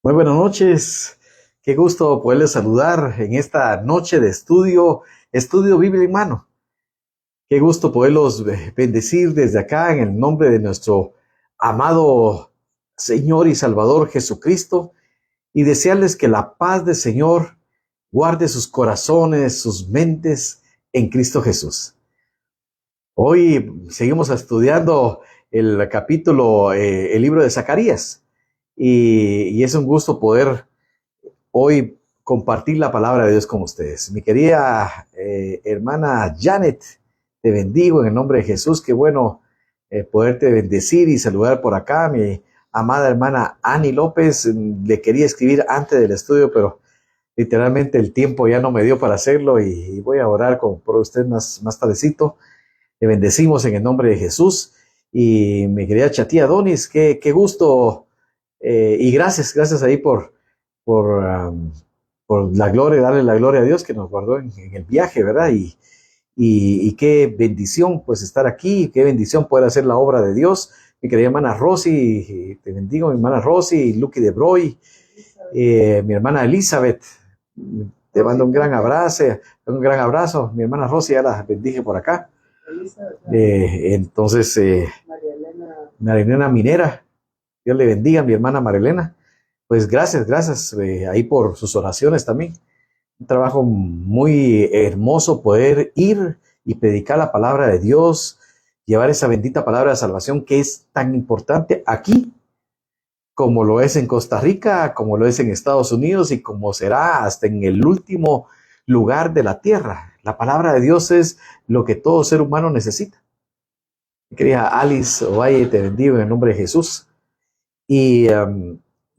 Muy buenas noches. Qué gusto poderles saludar en esta noche de estudio Biblia en mano. Qué gusto poderlos bendecir desde acá en el nombre de nuestro amado Señor y Salvador Jesucristo y desearles que la paz del Señor guarde sus corazones, sus mentes en Cristo Jesús. Hoy seguimos estudiando el capítulo, el libro de Zacarías y es un gusto poder hoy compartir la palabra de Dios con ustedes. Mi querida hermana Janet, te bendigo en el nombre de Jesús. Qué bueno poderte bendecir y saludar por acá. Mi amada hermana Ani López, le quería escribir antes del estudio, pero literalmente el tiempo ya no me dio para hacerlo y voy a orar por usted más tardecito. Le bendecimos en el nombre de Jesús. Y mi querida chatía Donis, qué gusto y gracias ahí por, um, por la gloria, darle la gloria a Dios que nos guardó en el viaje, ¿verdad? Y qué bendición pues estar aquí, qué bendición poder hacer la obra de Dios. Mi querida hermana Rosy, te bendigo, mi hermana Rosy, Lucky de Broy, mi hermana Elizabeth, te mando un gran abrazo, mi hermana Rosy, ya la bendije por acá. Entonces, Marilena Minera, Dios le bendiga, mi hermana Marilena. Pues gracias ahí por sus oraciones también. Un trabajo muy hermoso poder ir y predicar la palabra de Dios, llevar esa bendita palabra de salvación que es tan importante aquí como lo es en Costa Rica, como lo es en Estados Unidos y como será hasta en el último lugar de la tierra. La palabra de Dios es lo que todo ser humano necesita. Mi querida Alice Ovalle, te bendigo en el nombre de Jesús. Y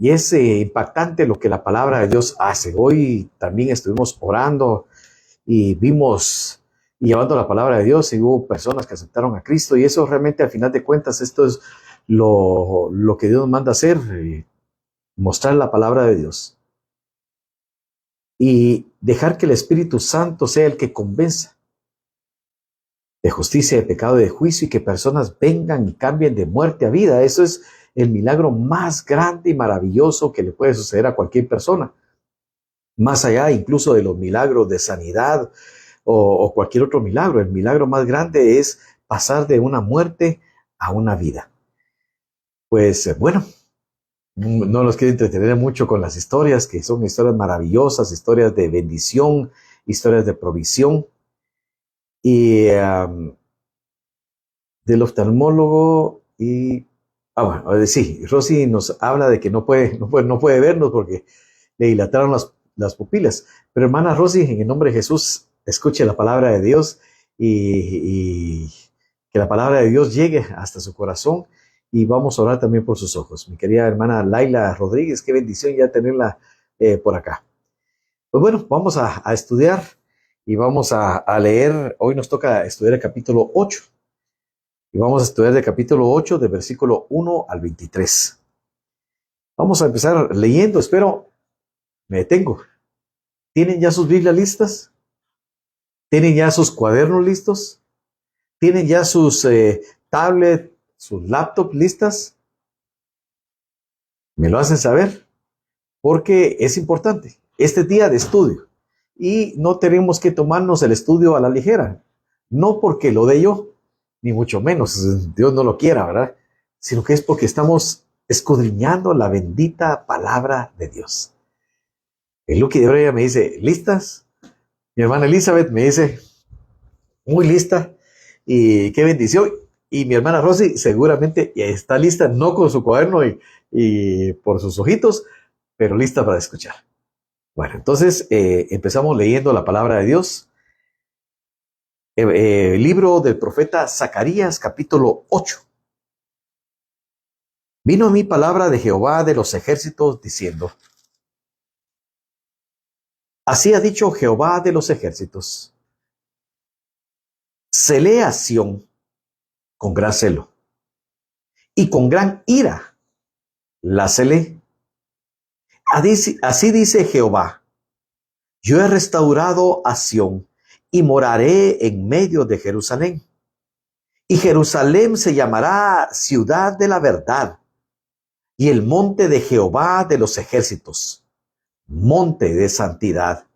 es impactante lo que la palabra de Dios hace. Hoy también estuvimos orando y vimos y llevando la palabra de Dios y hubo personas que aceptaron a Cristo y eso realmente al final de cuentas esto es lo que Dios nos manda hacer, mostrar la palabra de Dios y dejar que el Espíritu Santo sea el que convenza de justicia, de pecado, de juicio y que personas vengan y cambien de muerte a vida. Eso es el milagro más grande y maravilloso que le puede suceder a cualquier persona. Más allá incluso de los milagros de sanidad o cualquier otro milagro. El milagro más grande es pasar de una muerte a una vida. Pues bueno, no los quiero entretener mucho con las historias, que son historias maravillosas, historias de bendición, historias de provisión. Y del oftalmólogo y... bueno, sí, Rosy nos habla de que no puede vernos porque le dilataron las pupilas. Pero hermana Rosy, en el nombre de Jesús, escuche la palabra de Dios y que la palabra de Dios llegue hasta su corazón y vamos a orar también por sus ojos. Mi querida hermana Laila Rodríguez, qué bendición ya tenerla por acá. Pues bueno, vamos a estudiar y vamos a leer. Hoy nos toca estudiar el capítulo 8. Y vamos a estudiar del capítulo 8, del versículo 1 al 23. Vamos a empezar leyendo, espero me detengo. ¿Tienen ya sus Biblias listas? ¿Tienen ya sus cuadernos listos? ¿Tienen ya sus tablets, sus laptops listas? Me lo hacen saber porque es importante. Este día de estudio y no tenemos que tomarnos el estudio a la ligera. No porque lo dé yo, ni mucho menos, Dios no lo quiera, ¿verdad? Sino que es porque estamos escudriñando la bendita palabra de Dios. El Lucky de Brea me dice, ¿listas? Mi hermana Elizabeth me dice, muy lista, y qué bendición. Y mi hermana Rosy seguramente está lista, no con su cuaderno y por sus ojitos, pero lista para escuchar. Bueno, entonces empezamos leyendo la palabra de Dios. Libro del profeta Zacarías, capítulo 8. Vino a mí palabra de Jehová de los ejércitos diciendo, así ha dicho Jehová de los ejércitos, celé a Sión con gran celo, y con gran ira la celé. Así dice Jehová: yo he restaurado a Sión y moraré en medio de Jerusalén. Y Jerusalén se llamará ciudad de la verdad, y el monte de Jehová de los ejércitos, monte de santidad.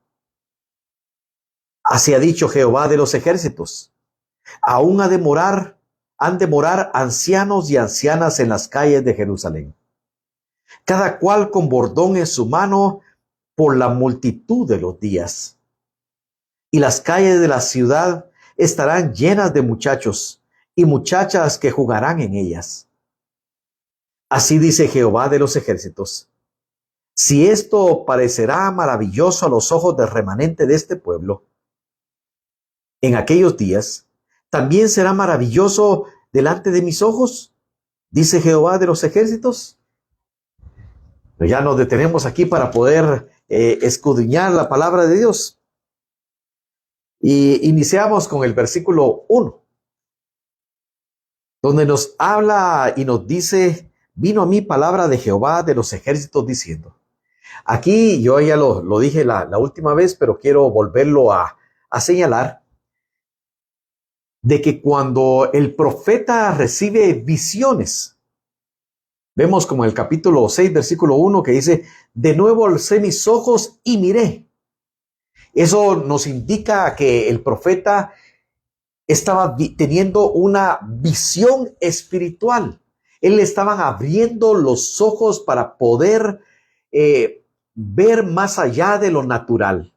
Así ha dicho Jehová de los ejércitos: aún han de morar ancianos y ancianas en las calles de Jerusalén, cada cual con bordón en su mano por la multitud de los días. Y las calles de la ciudad estarán llenas de muchachos y muchachas que jugarán en ellas. Así dice Jehová de los ejércitos: si esto parecerá maravilloso a los ojos del remanente de este pueblo, en aquellos días también será maravilloso delante de mis ojos, dice Jehová de los ejércitos. Pero ya nos detenemos aquí para poder escudriñar la palabra de Dios. Y iniciamos con el versículo 1, donde nos habla y nos dice: vino a mí palabra de Jehová de los ejércitos diciendo. Aquí yo ya lo dije la última vez, pero quiero volverlo a señalar, de que cuando el profeta recibe visiones, vemos como en el capítulo 6, versículo 1, que dice: de nuevo alcé mis ojos y miré. Eso nos indica que el profeta estaba teniendo una visión espiritual. Él le estaban abriendo los ojos para poder ver más allá de lo natural.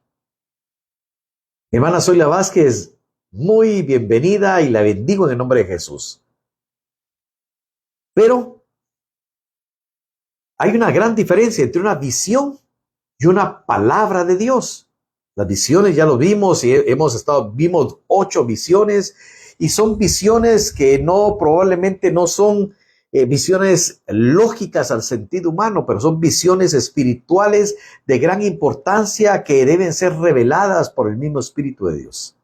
Hermana Zoila Vázquez, muy bienvenida y la bendigo en el nombre de Jesús. Pero hay una gran diferencia entre una visión y una palabra de Dios. Las visiones ya lo vimos y vimos 8 visiones, y son visiones que probablemente no son visiones lógicas al sentido humano, pero son visiones espirituales de gran importancia que deben ser reveladas por el mismo Espíritu de Dios.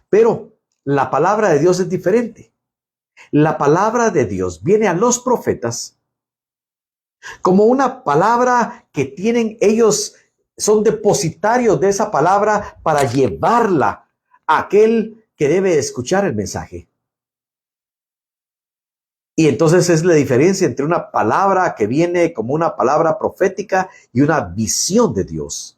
Pero la palabra de Dios es diferente. La palabra de Dios viene a los profetas como una palabra que tienen ellos, son depositarios de esa palabra para llevarla a aquel que debe escuchar el mensaje. Y entonces es la diferencia entre una palabra que viene como una palabra profética y una visión de Dios.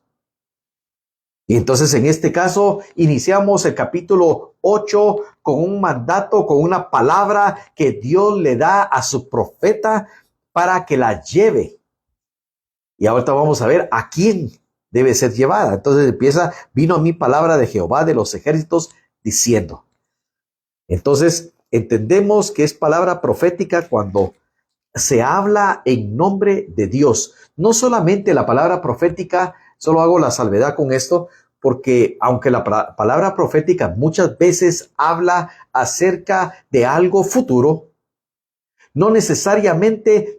Y entonces en este caso iniciamos el capítulo 8 con un mandato, con una palabra que Dios le da a su profeta para que la lleve. Y ahorita vamos a ver a quién debe ser llevada. Entonces empieza: vino a mí palabra de Jehová de los ejércitos diciendo. Entonces entendemos que es palabra profética cuando se habla en nombre de Dios. No solamente la palabra profética, solo hago la salvedad con esto, porque aunque la palabra profética muchas veces habla acerca de algo futuro, no necesariamente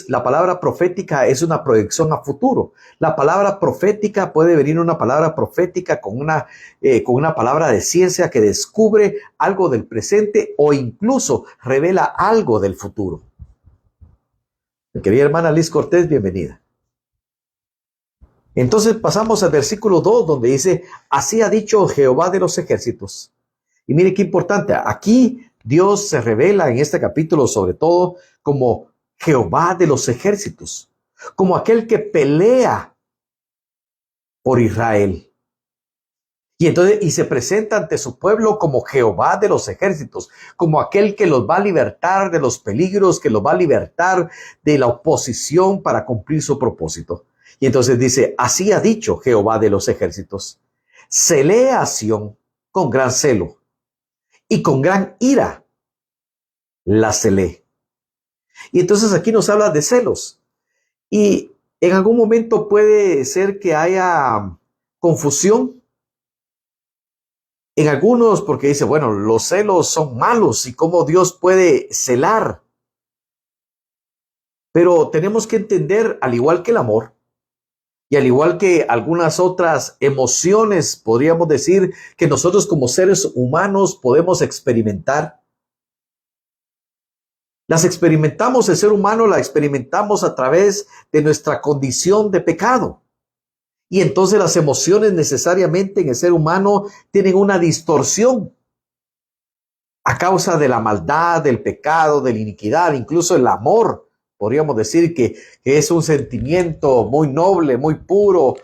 la palabra profética es una proyección a futuro. La palabra profética puede venir una palabra profética con una palabra de ciencia que descubre algo del presente o incluso revela algo del futuro. Mi querida hermana Liz Cortés, bienvenida. Entonces pasamos al versículo 2, donde dice: así ha dicho Jehová de los ejércitos. Y mire qué importante, aquí Dios se revela en este capítulo sobre todo como Jehová de los ejércitos, como aquel que pelea por Israel. Y se presenta ante su pueblo como Jehová de los ejércitos, como aquel que los va a libertar de los peligros, que los va a libertar de la oposición para cumplir su propósito. Y entonces dice: así ha dicho Jehová de los ejércitos: celé a Sión con gran celo, y con gran ira la celé. Y entonces aquí nos habla de celos. Y en algún momento puede ser que haya confusión en algunos, porque dice: bueno, los celos son malos y cómo Dios puede celar. Pero tenemos que entender, al igual que el amor, y al igual que algunas otras emociones, podríamos decir, que nosotros como seres humanos podemos experimentar, Las experimentamos, el ser humano la experimentamos a través de nuestra condición de pecado. Y entonces las emociones necesariamente en el ser humano tienen una distorsión a causa de la maldad, del pecado, de la iniquidad, incluso el amor. Podríamos decir que es un sentimiento muy noble, muy puro.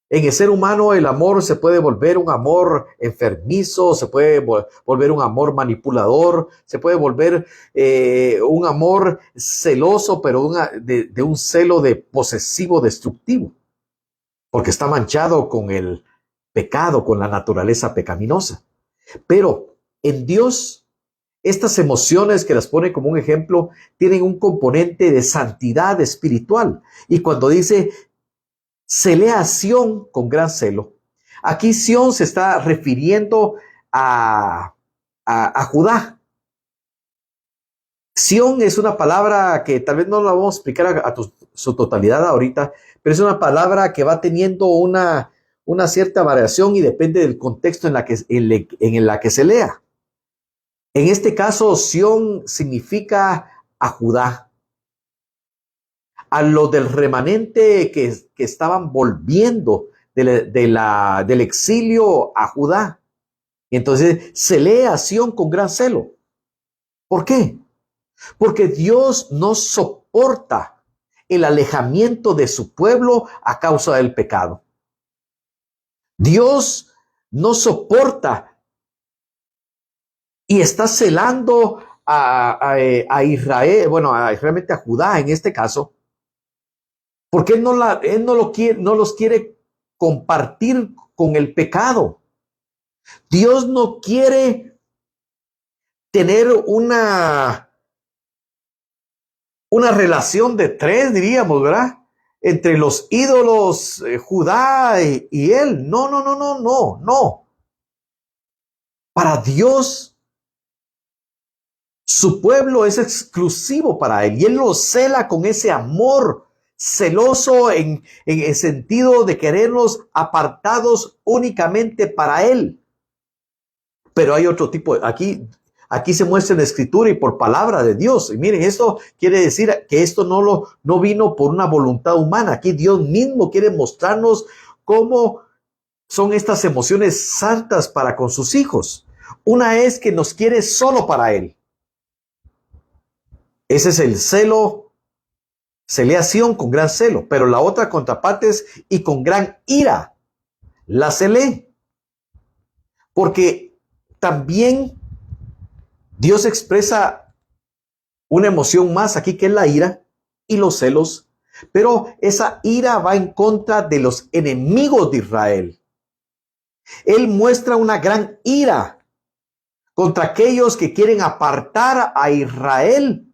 En el ser humano el amor se puede volver un amor enfermizo, se puede volver un amor manipulador, se puede volver un amor celoso, pero de un celo de posesivo destructivo, porque está manchado con el pecado, con la naturaleza pecaminosa. Pero en Dios, estas emociones que las pone como un ejemplo, tienen un componente de santidad espiritual. Y cuando dice, celé a Sión con gran celo, aquí Sión se está refiriendo a Judá. Sión es una palabra que tal vez no la vamos a explicar su totalidad ahorita, pero es una palabra que va teniendo una cierta variación y depende del contexto en la que se lea. En este caso, Sión significa a Judá, a lo del remanente que estaban volviendo del exilio a Judá. Y entonces se lee a Sión con gran celo. ¿Por qué? Porque Dios no soporta el alejamiento de su pueblo a causa del pecado. Dios no soporta y está celando a Israel, bueno, realmente a Judá en este caso, porque él no los quiere compartir con el pecado. Dios no quiere tener una relación de tres, diríamos, ¿verdad? Entre los ídolos, Judá y él. No. Para Dios, su pueblo es exclusivo para él y él lo cela con ese amor celoso en el sentido de quererlos apartados únicamente para él. Pero hay otro tipo, aquí se muestra en la escritura y por palabra de Dios. Y miren, esto quiere decir que esto no vino por una voluntad humana. Aquí Dios mismo quiere mostrarnos cómo son estas emociones santas para con sus hijos. Una es que nos quiere solo para él. Ese es el celo, celeación con gran celo. Pero la otra contraparte es y con gran ira la celé. Porque también Dios expresa una emoción más aquí que es la ira y los celos, pero esa ira va en contra de los enemigos de Israel. Él muestra una gran ira contra aquellos que quieren apartar a Israel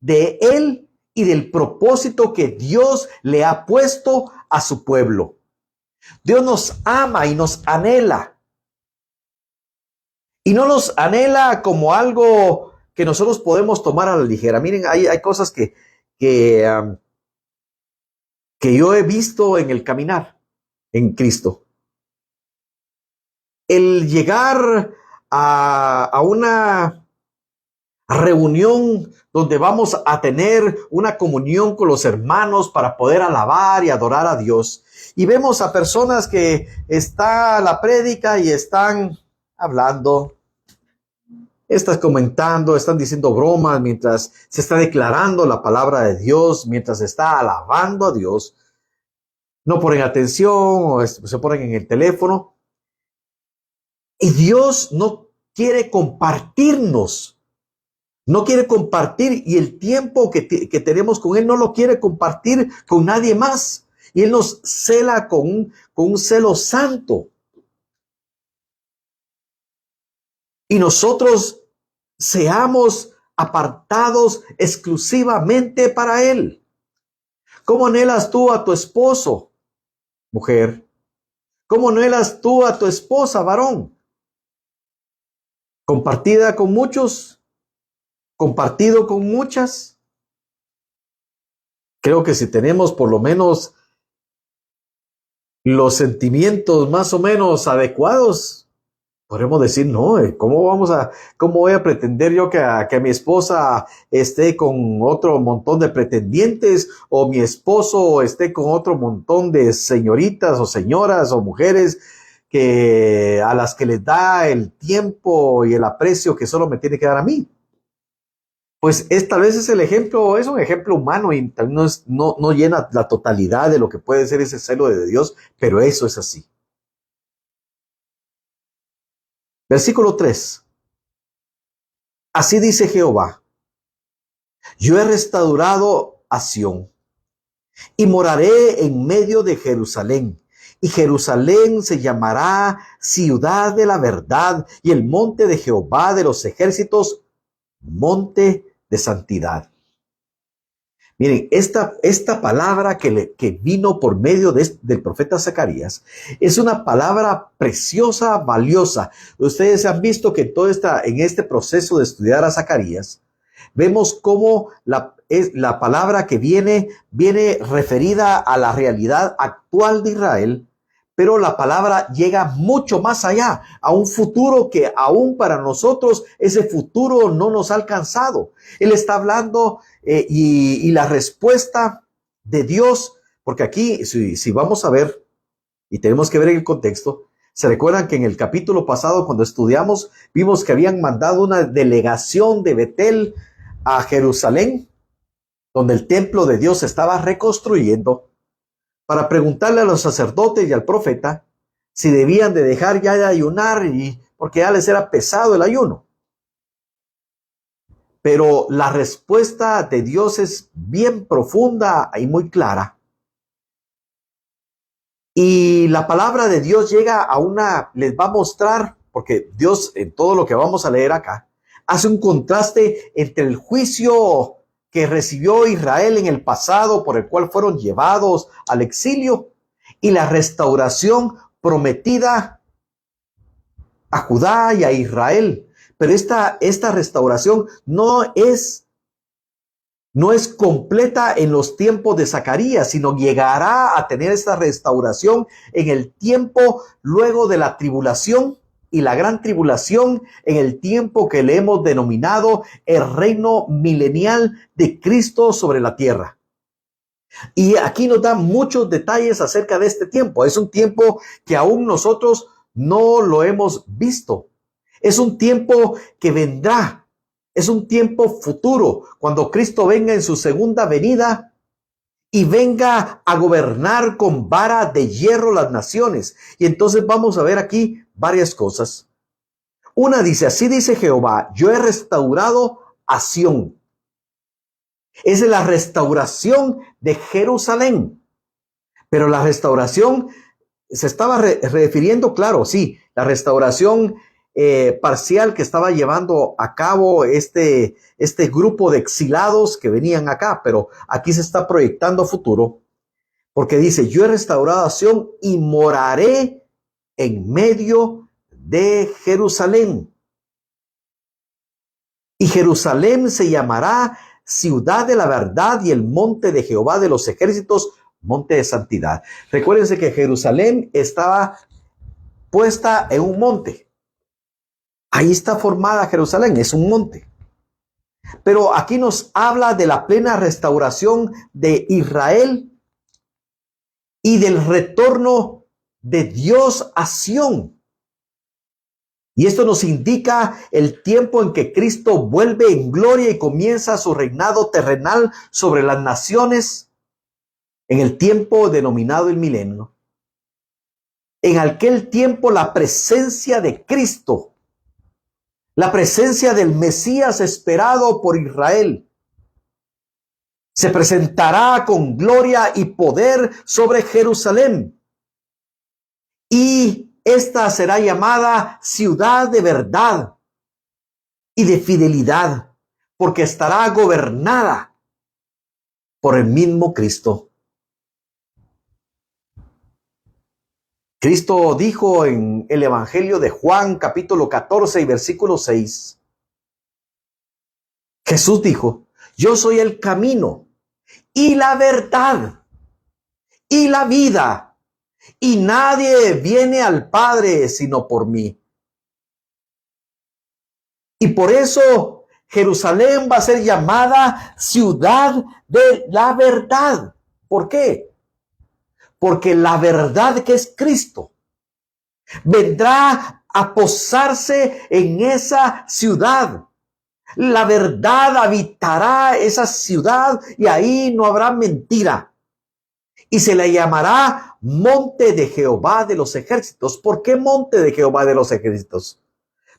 de él y del propósito que Dios le ha puesto a su pueblo. Dios nos ama y nos anhela. Y no nos anhela como algo que nosotros podemos tomar a la ligera. Miren, hay cosas que yo he visto en el caminar en Cristo. El llegar a una reunión donde vamos a tener una comunión con los hermanos para poder alabar y adorar a Dios. Y vemos a personas que está la prédica y están hablando, están comentando, están diciendo bromas mientras se está declarando la palabra de Dios, mientras se está alabando a Dios. No ponen atención o se ponen en el teléfono. Y Dios no quiere compartirnos. No quiere compartir y el tiempo que tenemos con Él no lo quiere compartir con nadie más. Y Él nos cela con un celo santo. Y nosotros seamos apartados exclusivamente para Él. ¿Cómo anhelas tú a tu esposo, mujer? ¿Cómo anhelas tú a tu esposa, varón? ¿Compartida con muchos? ¿Compartido con muchas? Creo que si tenemos por lo menos los sentimientos más o menos adecuados, Podremos decir, no, cómo voy a pretender yo que mi esposa esté con otro montón de pretendientes o mi esposo esté con otro montón de señoritas o señoras o mujeres a las que les da el tiempo y el aprecio que solo me tiene que dar a mí? Pues tal vez es es un ejemplo humano y tal vez no llena la totalidad de lo que puede ser ese celo de Dios, pero eso es así. Versículo 3. Así dice Jehová: yo he restaurado a Sión y moraré en medio de Jerusalén. Y Jerusalén se llamará ciudad de la verdad, y el monte de Jehová de los ejércitos, monte de santidad. Miren, esta palabra que vino por medio del profeta Zacarías es una palabra preciosa, valiosa. Ustedes han visto que en este proceso de estudiar a Zacarías, vemos cómo la palabra que viene referida a la realidad actual de Israel, pero la palabra llega mucho más allá, a un futuro que aún para nosotros ese futuro no nos ha alcanzado. Él está hablando y la respuesta de Dios, porque aquí si vamos a ver, y tenemos que ver el contexto, se recuerdan que en el capítulo pasado cuando estudiamos, vimos que habían mandado una delegación de Betel a Jerusalén, donde el templo de Dios se estaba reconstruyendo, para preguntarle a los sacerdotes y al profeta si debían de dejar ya de ayunar, porque ya les era pesado el ayuno. Pero la respuesta de Dios es bien profunda y muy clara. Y la palabra de Dios llega les va a mostrar, porque Dios en todo lo que vamos a leer acá, hace un contraste entre el juicio que recibió Israel en el pasado, por el cual fueron llevados al exilio, y la restauración prometida a Judá y a Israel. Pero esta restauración no es completa en los tiempos de Zacarías, sino llegará a tener esta restauración en el tiempo luego de la tribulación y la gran tribulación, en el tiempo que le hemos denominado el reino milenial de Cristo sobre la tierra. Y aquí nos da muchos detalles acerca de este tiempo. Es un tiempo que aún nosotros no lo hemos visto. Es un tiempo que vendrá. Es un tiempo futuro, cuando Cristo venga en su segunda venida y venga a gobernar con vara de hierro las naciones. Y entonces vamos a ver aquí varias cosas. Una dice, así dice Jehová: yo he restaurado a Sión. Es la restauración de Jerusalén. Pero la restauración se estaba refiriendo, claro, sí, la restauración parcial que estaba llevando a cabo este grupo de exilados que venían acá, pero aquí se está proyectando futuro, porque dice, yo he restaurado a Sión y moraré en medio de Jerusalén. Y Jerusalén se llamará ciudad de la verdad y el monte de Jehová de los ejércitos, monte de santidad. Recuérdense que Jerusalén estaba puesta en un monte. Ahí está formada Jerusalén, es un monte. Pero aquí nos habla de la plena restauración de Israel y del retorno de Dios a Sión. Y esto nos indica el tiempo en que Cristo vuelve en gloria y comienza su reinado terrenal sobre las naciones, en el tiempo denominado el milenio. En aquel tiempo la presencia de Cristo, la presencia del Mesías esperado por Israel, se presentará con gloria y poder sobre Jerusalén. Y esta será llamada ciudad de verdad y de fidelidad, porque estará gobernada por el mismo Cristo. Cristo dijo en el Evangelio de Juan, capítulo 14 y versículo 6. Jesús dijo, yo soy el camino y la verdad y la vida, y nadie viene al Padre sino por mí. Y por eso Jerusalén va a ser llamada ciudad de la verdad. ¿Por qué? Porque la verdad, que es Cristo, vendrá a posarse en esa ciudad. La verdad habitará esa ciudad y ahí no habrá mentira. Y se le llamará Monte de Jehová de los Ejércitos. ¿Por qué Monte de Jehová de los Ejércitos?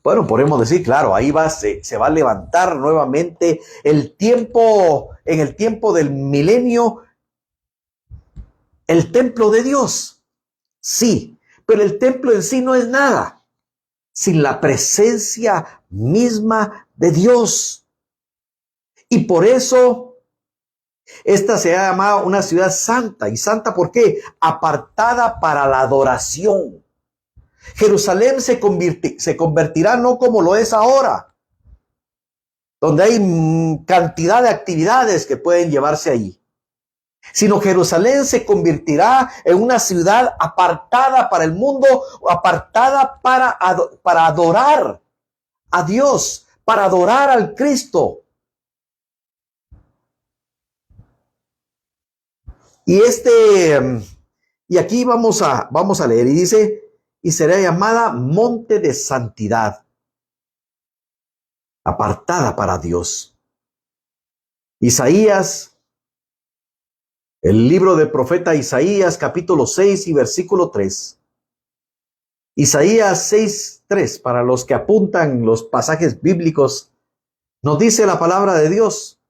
Bueno, podemos decir, claro, ahí se va a levantar nuevamente en el tiempo del milenio, el templo de Dios. Sí, pero el templo en sí no es nada sin la presencia misma de Dios. Y por eso esta se ha llamado una ciudad santa. ¿Y santa por qué? Apartada para la adoración. Jerusalén se convertirá no como lo es ahora, donde hay cantidad de actividades que pueden llevarse allí, sino Jerusalén se convertirá en una ciudad apartada para el mundo, apartada para adorar a Dios, para adorar al Cristo. Y aquí vamos a leer, y dice, y será llamada Monte de Santidad, apartada para Dios. Isaías, el libro del profeta Isaías, capítulo 6 y versículo 3. Isaías 6:3, para los que apuntan los pasajes bíblicos, nos dice la palabra de Dios.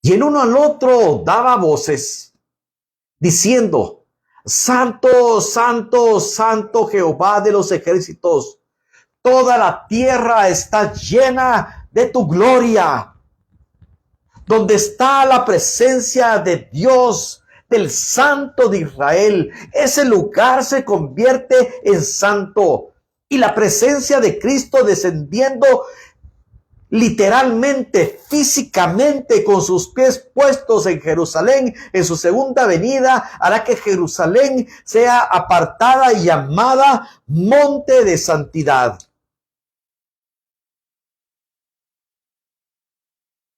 Y el uno al otro daba voces, diciendo, Santo, Santo, Santo Jehová de los ejércitos, toda la tierra está llena de tu gloria. Donde está la presencia de Dios, del Santo de Israel, ese lugar se convierte en santo. Y la presencia de Cristo descendiendo literalmente, físicamente, con sus pies puestos en Jerusalén, en su segunda venida, hará que Jerusalén sea apartada y llamada Monte de Santidad.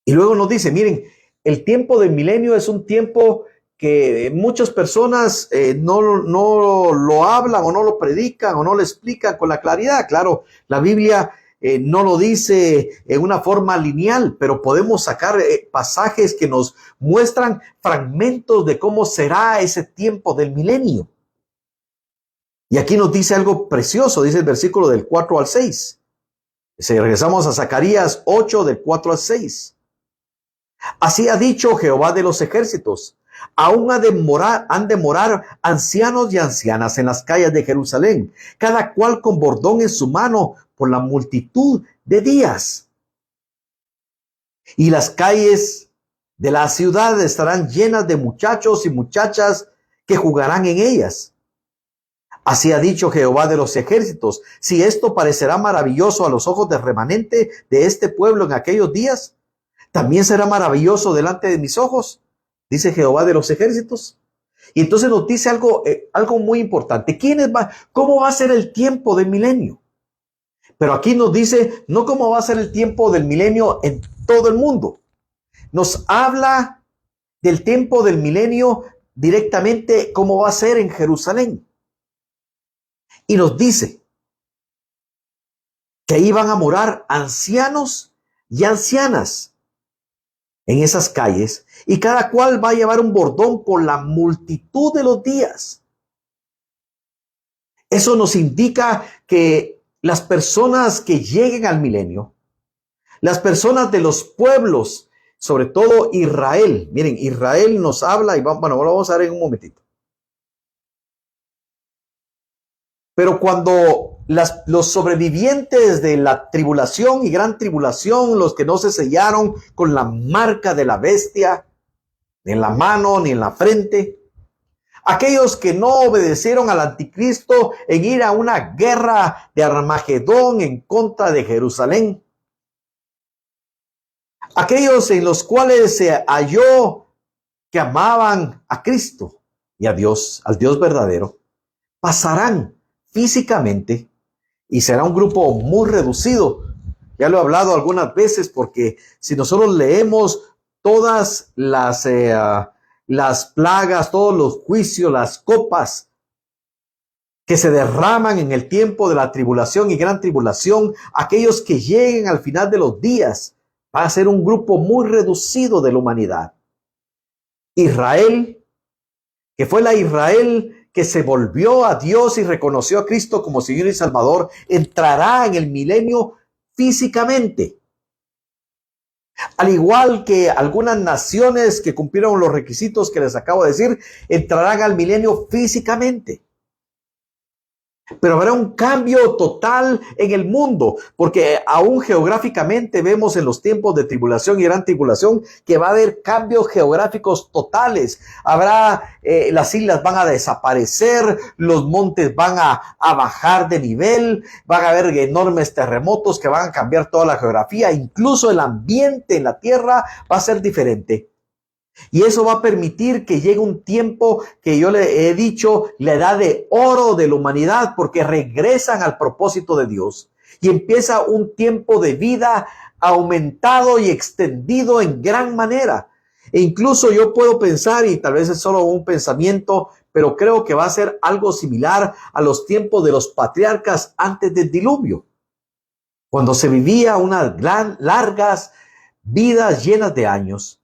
Y luego nos dice, miren, el tiempo del milenio es un tiempo que muchas personas no lo hablan o no lo predican o no lo explican con la claridad. Claro, la Biblia no lo dice en una forma lineal, pero podemos sacar pasajes que nos muestran fragmentos de cómo será ese tiempo del milenio. Y aquí nos dice algo precioso, dice el versículo del 4 al 6. Si regresamos a Zacarías 8, del 4 al 6. Así ha dicho Jehová de los ejércitos, aún han de morar ancianos y ancianas en las calles de Jerusalén, cada cual con bordón en su mano por la multitud de días. Y las calles de la ciudad estarán llenas de muchachos y muchachas que jugarán en ellas. Así ha dicho Jehová de los ejércitos, si esto parecerá maravilloso a los ojos del remanente de este pueblo en aquellos días, también será maravilloso delante de mis ojos, dice Jehová de los ejércitos. Y entonces nos dice algo muy importante. ¿Cómo va a ser el tiempo del milenio? Pero aquí nos dice no cómo va a ser el tiempo del milenio en todo el mundo. Nos habla del tiempo del milenio directamente cómo va a ser en Jerusalén. Y nos dice que ahí van a morar ancianos y ancianas en esas calles, y cada cual va a llevar un bordón por la multitud de los días. Eso nos indica que las personas que lleguen al milenio, las personas de los pueblos, sobre todo Israel, miren, Israel nos habla, y bueno, lo vamos a ver en un momentito. Pero cuando los sobrevivientes de la tribulación y gran tribulación, los que no se sellaron con la marca de la bestia, ni en la mano ni en la frente, aquellos que no obedecieron al anticristo en ir a una guerra de Armagedón en contra de Jerusalén, aquellos en los cuales se halló que amaban a Cristo y a Dios, al Dios verdadero, pasarán físicamente, y será un grupo muy reducido, Ya lo he hablado algunas veces porque si nosotros leemos todas las plagas, todos los juicios, las copas que se derraman en el tiempo de la tribulación y gran tribulación, aquellos que lleguen al final de los días, va a ser un grupo muy reducido de la humanidad. Israel, que fue la Israel que se volvió a Dios y reconoció a Cristo como Señor y Salvador, entrará en el milenio físicamente. Al igual que algunas naciones que cumplieron los requisitos que les acabo de decir, entrarán al milenio físicamente. Pero habrá un cambio total en el mundo, porque aún geográficamente vemos en los tiempos de tribulación y gran tribulación que va a haber cambios geográficos totales. Habrá, las islas van a desaparecer, los montes van a bajar de nivel, van a haber enormes terremotos que van a cambiar toda la geografía, incluso el ambiente en la tierra va a ser diferente. Y eso va a permitir que llegue un tiempo que yo le he dicho, la edad de oro de la humanidad, porque regresan al propósito de Dios. Y empieza un tiempo de vida aumentado y extendido en gran manera. E incluso yo puedo pensar, y tal vez es solo un pensamiento, pero creo que va a ser algo similar a los tiempos de los patriarcas antes del diluvio, cuando se vivía unas largas vidas llenas de años.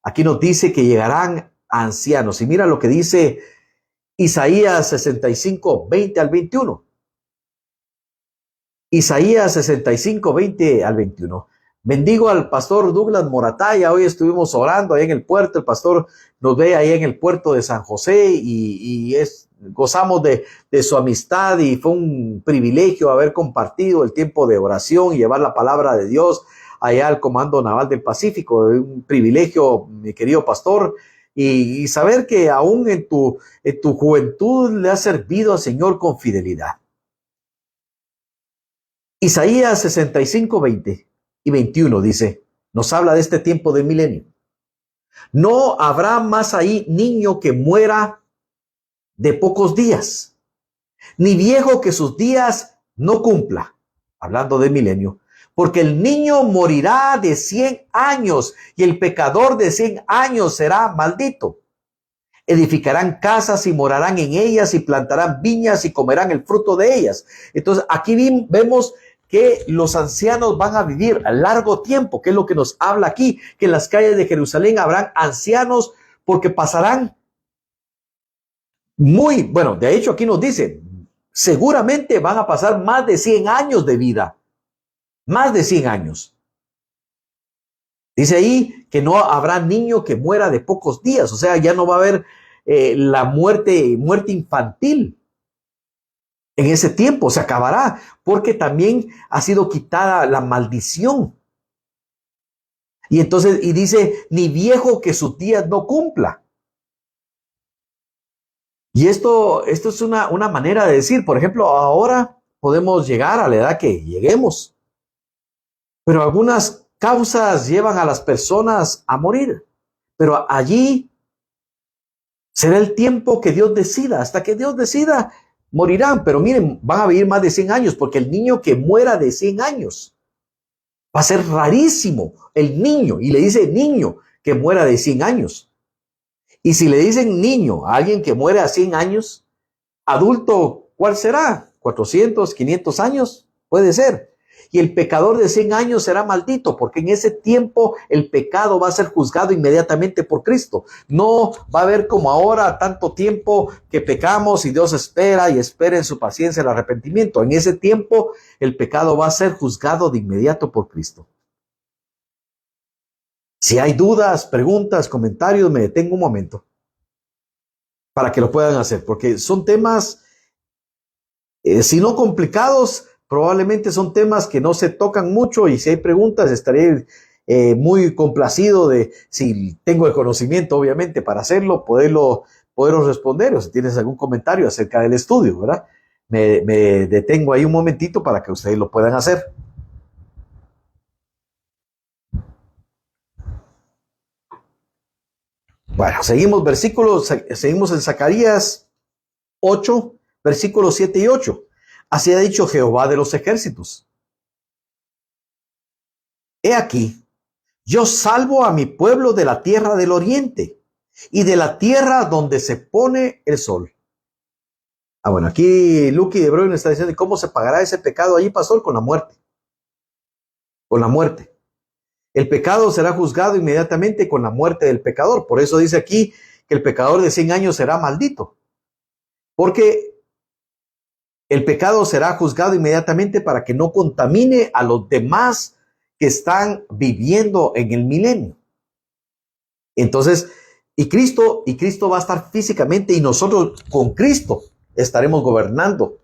Aquí nos dice que llegarán ancianos. Y mira lo que dice Isaías 65, 20 al 21. Isaías 65, 20 al 21. Bendigo al pastor Douglas Morataya. Hoy estuvimos orando ahí en el puerto. El pastor nos ve ahí en el puerto de San José y gozamos de su amistad y fue un privilegio haber compartido el tiempo de oración y llevar la palabra de Dios allá al Comando Naval del Pacífico. Un privilegio, mi querido pastor, y saber que aún en tu juventud le has servido al Señor con fidelidad. Isaías 65, 20 y 21 dice, nos habla de este tiempo del milenio. No habrá más ahí niño que muera de pocos días, ni viejo que sus días no cumpla, hablando del milenio. Porque el niño morirá de 100 años y el pecador de 100 años será maldito. Edificarán casas y morarán en ellas y plantarán viñas y comerán el fruto de ellas. Entonces aquí vemos que los ancianos van a vivir a largo tiempo, que es lo que nos habla aquí, que en las calles de Jerusalén habrán ancianos porque pasarán de hecho aquí nos dice, seguramente van a pasar más de 100 años de vida. Más de 100 años. Dice ahí que no habrá niño que muera de pocos días. O sea, ya no va a haber la muerte infantil. En ese tiempo se acabará, porque también ha sido quitada la maldición. Y entonces, y dice, ni viejo que sus días no cumpla. Y esto es una manera de decir, por ejemplo, ahora podemos llegar a la edad que lleguemos. Pero algunas causas llevan a las personas a morir. Pero allí será el tiempo que Dios decida. Hasta que Dios decida, morirán. Pero miren, van a vivir más de 100 años, porque el niño que muera de 100 años va a ser rarísimo. El niño, y le dice niño que muera de 100 años. Y si le dicen niño a alguien que muere a 100 años, adulto, ¿cuál será? ¿400, 500 años? Puede ser. Y el pecador de 100 años será maldito, porque en ese tiempo el pecado va a ser juzgado inmediatamente por Cristo. No va a haber como ahora tanto tiempo que pecamos y Dios espera y espera en su paciencia el arrepentimiento. En ese tiempo el pecado va a ser juzgado de inmediato por Cristo. Si hay dudas, preguntas, comentarios, me detengo un momento para que lo puedan hacer, porque son temas, si no complicados, probablemente son temas que no se tocan mucho, y si hay preguntas estaré muy complacido de, si tengo el conocimiento obviamente para hacerlo, poderlos responder, o si tienes algún comentario acerca del estudio, ¿verdad? Me detengo ahí un momentito para que ustedes lo puedan hacer. Bueno, seguimos en Zacarías 8, versículos 7 y 8. Así ha dicho Jehová de los ejércitos. he aquí, yo salvo a mi pueblo de la tierra del oriente y de la tierra donde se pone el sol. Bueno, aquí Lucky de Bruyne está diciendo, ¿cómo se pagará ese pecado allí, pastor? Con la muerte. Con la muerte. El pecado será juzgado inmediatamente con la muerte del pecador. Por eso dice aquí que el pecador de 100 años será maldito. Porque el pecado será juzgado inmediatamente para que no contamine a los demás que están viviendo en el milenio. Entonces, y Cristo va a estar físicamente y nosotros con Cristo estaremos gobernando.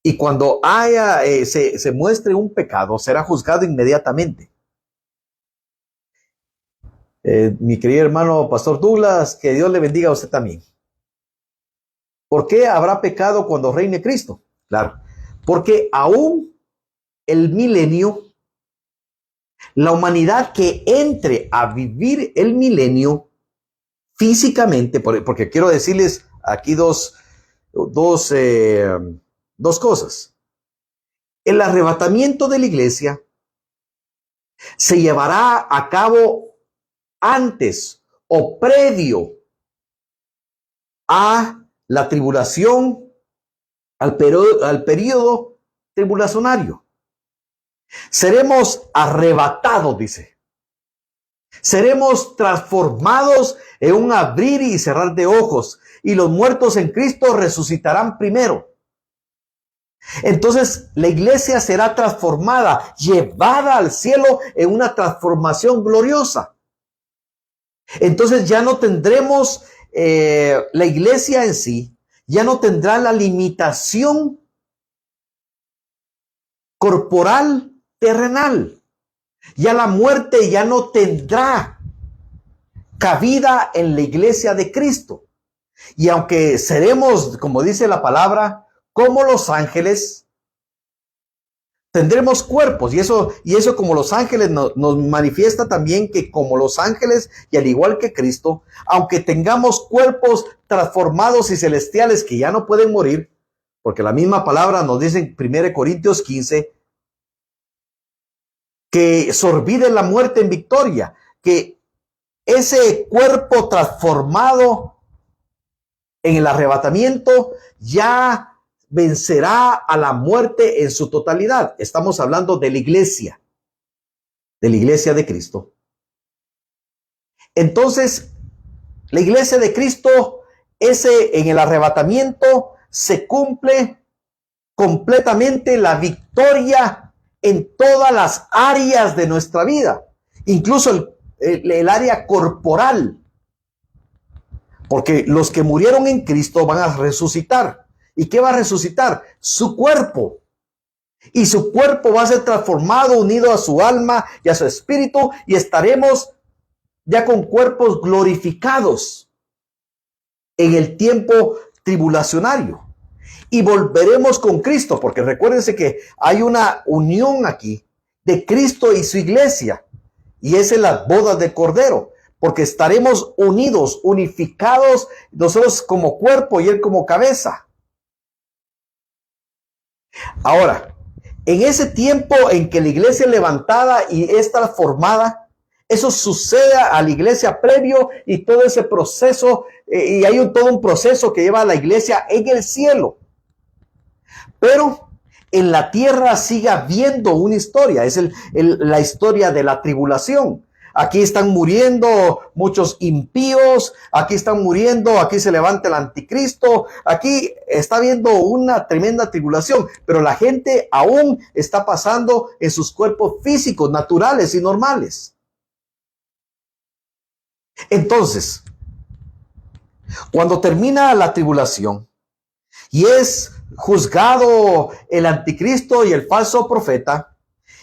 Y cuando se muestre un pecado, será juzgado inmediatamente. Mi querido hermano Pastor Douglas, que Dios le bendiga a usted también. ¿Por qué habrá pecado cuando reine Cristo? Claro, porque aún el milenio, la humanidad que entre a vivir el milenio físicamente, porque quiero decirles aquí dos cosas. El arrebatamiento de la iglesia se llevará a cabo antes o previo a la tribulación, al período tribulacionario. Seremos arrebatados, dice. Seremos transformados en un abrir y cerrar de ojos, y los muertos en Cristo resucitarán primero. Entonces la iglesia será transformada, llevada al cielo en una transformación gloriosa. Entonces ya no tendremos la iglesia en sí, ya no tendrá la limitación corporal terrenal. Ya la muerte ya no tendrá cabida en la iglesia de Cristo. Y aunque seremos, como dice la palabra, como los ángeles, tendremos cuerpos. Y eso como los ángeles nos manifiesta también que como los ángeles y al igual que Cristo, aunque tengamos cuerpos transformados y celestiales que ya no pueden morir, porque la misma palabra nos dice en 1 Corintios 15, que sorbide la muerte en victoria, que ese cuerpo transformado en el arrebatamiento ya vencerá a la muerte en su totalidad. Estamos hablando de la iglesia de Cristo. Entonces, la iglesia de Cristo, en el arrebatamiento se cumple completamente la victoria en todas las áreas de nuestra vida, incluso el área corporal, porque los que murieron en Cristo van a resucitar. ¿Y qué va a resucitar? Su cuerpo. Y su cuerpo va a ser transformado, unido a su alma y a su espíritu, y estaremos ya con cuerpos glorificados en el tiempo tribulacionario. Y volveremos con Cristo, porque recuérdense que hay una unión aquí de Cristo y su iglesia, y es en las bodas del Cordero, porque estaremos unidos, unificados, nosotros como cuerpo y Él como cabeza. Ahora, en ese tiempo en que la iglesia es levantada y es transformada, eso sucede a la iglesia previo y todo ese proceso, y hay todo un proceso que lleva a la iglesia en el cielo. Pero en la tierra sigue habiendo una historia, es la historia de la tribulación. Aquí están muriendo muchos impíos, aquí se levanta el anticristo, aquí está habiendo una tremenda tribulación, pero la gente aún está pasando en sus cuerpos físicos, naturales y normales. Entonces, cuando termina la tribulación y es juzgado el anticristo y el falso profeta,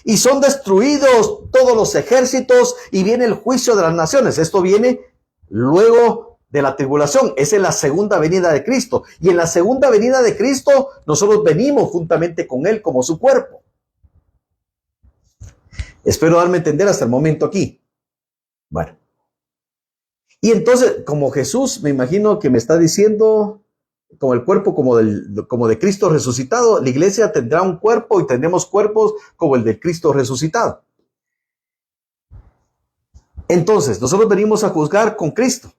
y son destruidos todos los ejércitos y viene el juicio de las naciones. Esto viene luego de la tribulación. Esa es la segunda venida de Cristo. Y en la segunda venida de Cristo nosotros venimos juntamente con Él como su cuerpo. Espero darme a entender hasta el momento aquí. Bueno. Y entonces, como Jesús, me imagino que me está diciendo, como el cuerpo como de Cristo resucitado, la iglesia tendrá un cuerpo y tendremos cuerpos como el de Cristo resucitado. Entonces, nosotros venimos a juzgar con Cristo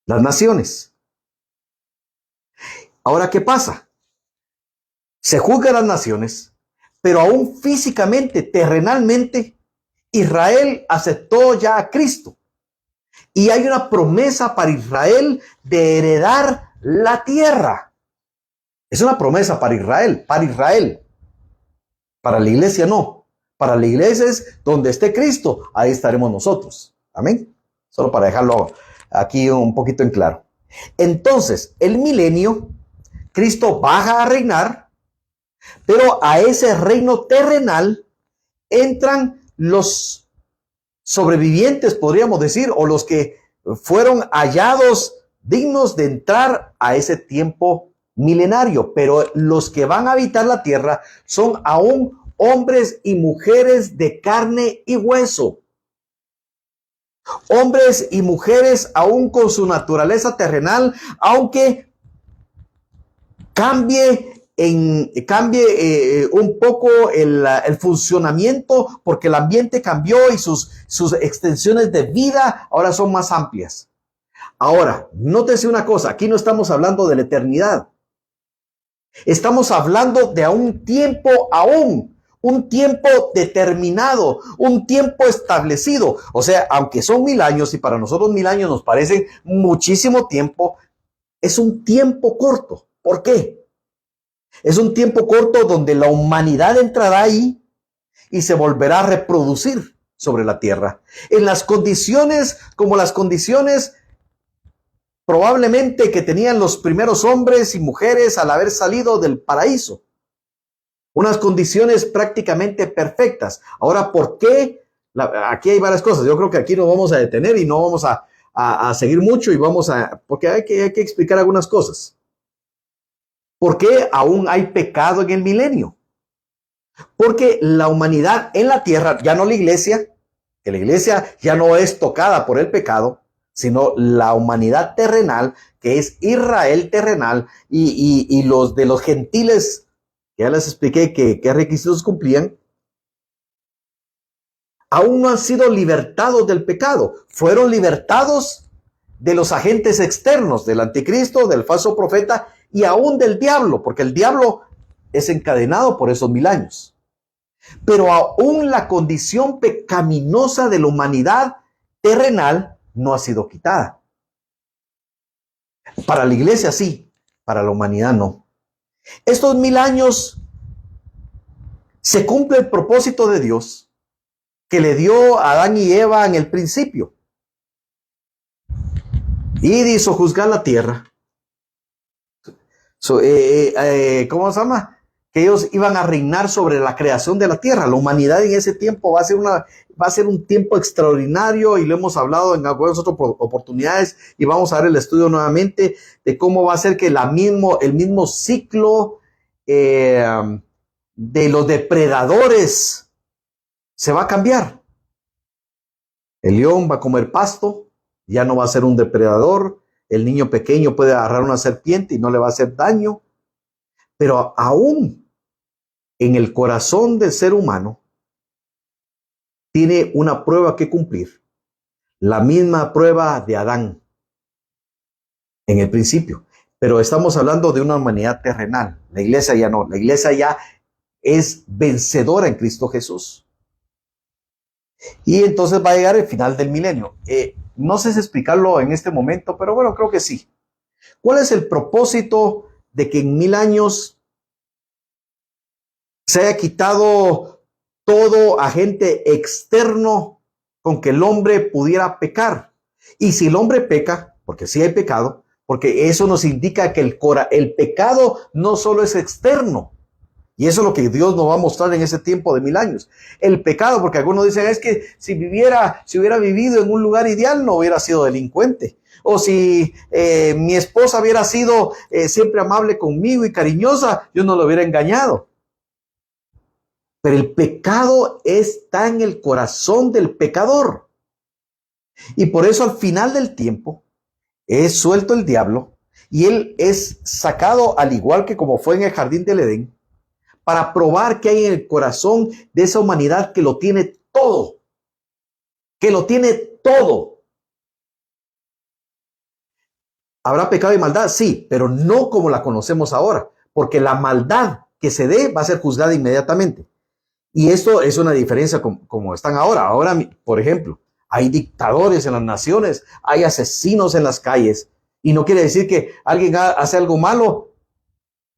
las naciones. Ahora, ¿qué pasa? Se juzgan las naciones, pero aún físicamente, terrenalmente, Israel aceptó ya a Cristo. Y hay una promesa para Israel de heredar la tierra. Es una promesa para Israel, para Israel. Para la iglesia no. Para la iglesia es donde esté Cristo, ahí estaremos nosotros. Amén. Solo para dejarlo aquí un poquito en claro. Entonces, el milenio, Cristo baja a reinar, pero a ese reino terrenal entran los sobrevivientes, podríamos decir, o los que fueron hallados dignos de entrar a ese tiempo milenario. Pero los que van a habitar la tierra son aún hombres y mujeres de carne y hueso. Hombres y mujeres aún con su naturaleza terrenal, aunque cambie un poco el funcionamiento, porque el ambiente cambió y sus extensiones de vida ahora son más amplias. Ahora, nótese una cosa, aquí no estamos hablando de la eternidad. Estamos hablando de un tiempo determinado, un tiempo establecido. O sea, aunque son 1000 años y para nosotros 1000 años nos parecen muchísimo tiempo, es un tiempo corto. ¿Por qué? Es un tiempo corto donde la humanidad entrará ahí y se volverá a reproducir sobre la tierra. En las condiciones, como las condiciones probablemente que tenían los primeros hombres y mujeres al haber salido del paraíso. Unas condiciones prácticamente perfectas. Ahora, ¿por qué? Aquí hay varias cosas. Yo creo que aquí nos vamos a detener y no vamos a seguir mucho porque hay que explicar algunas cosas. ¿Por qué aún hay pecado en el milenio? Porque la humanidad en la tierra, ya no la iglesia, que la iglesia ya no es tocada por el pecado, sino la humanidad terrenal, que es Israel terrenal, y los de los gentiles, que ya les expliqué qué requisitos cumplían, aún no han sido libertados del pecado. Fueron libertados de los agentes externos, del anticristo, del falso profeta y aún del diablo, porque el diablo es encadenado por esos 1000 años. Pero aún la condición pecaminosa de la humanidad terrenal no ha sido quitada. Para la iglesia sí, para la humanidad no. Estos 1000 años se cumple el propósito de Dios que le dio a Adán y Eva en el principio. Y hizo juzgar la tierra. ¿Cómo se llama? Que ellos iban a reinar sobre la creación de la tierra. La humanidad en ese tiempo va a ser un tiempo extraordinario, y lo hemos hablado en algunas otras oportunidades, y vamos a ver el estudio nuevamente de cómo va a ser que el mismo ciclo de los depredadores se va a cambiar. El león va a comer pasto, ya no va a ser un depredador. El niño pequeño puede agarrar una serpiente y no le va a hacer daño. Pero aún en el corazón del ser humano tiene una prueba que cumplir. La misma prueba de Adán en el principio. Pero estamos hablando de una humanidad terrenal. La iglesia ya no. La iglesia ya es vencedora en Cristo Jesús. Y entonces va a llegar el final del milenio. No sé si explicarlo en este momento, pero bueno, creo que sí. ¿Cuál es el propósito de que en 1000 años se haya quitado todo agente externo con que el hombre pudiera pecar? Y si el hombre peca, porque sí hay pecado, porque eso nos indica que el pecado no solo es externo, y eso es lo que Dios nos va a mostrar en ese tiempo de 1000 años. El pecado, porque algunos dicen, es que si hubiera vivido en un lugar ideal, no hubiera sido delincuente. O si mi esposa hubiera sido siempre amable conmigo y cariñosa, yo no lo hubiera engañado. Pero el pecado está en el corazón del pecador. Y por eso al final del tiempo es suelto el diablo y él es sacado, al igual que como fue en el jardín del Edén, para probar que hay en el corazón de esa humanidad que lo tiene todo. que lo tiene todo. ¿Habrá pecado y maldad? Sí, pero no como la conocemos ahora, porque la maldad que se dé va a ser juzgada inmediatamente. Y esto es una diferencia como están ahora. Ahora, por ejemplo, hay dictadores en las naciones, hay asesinos en las calles, y no quiere decir que alguien hace algo malo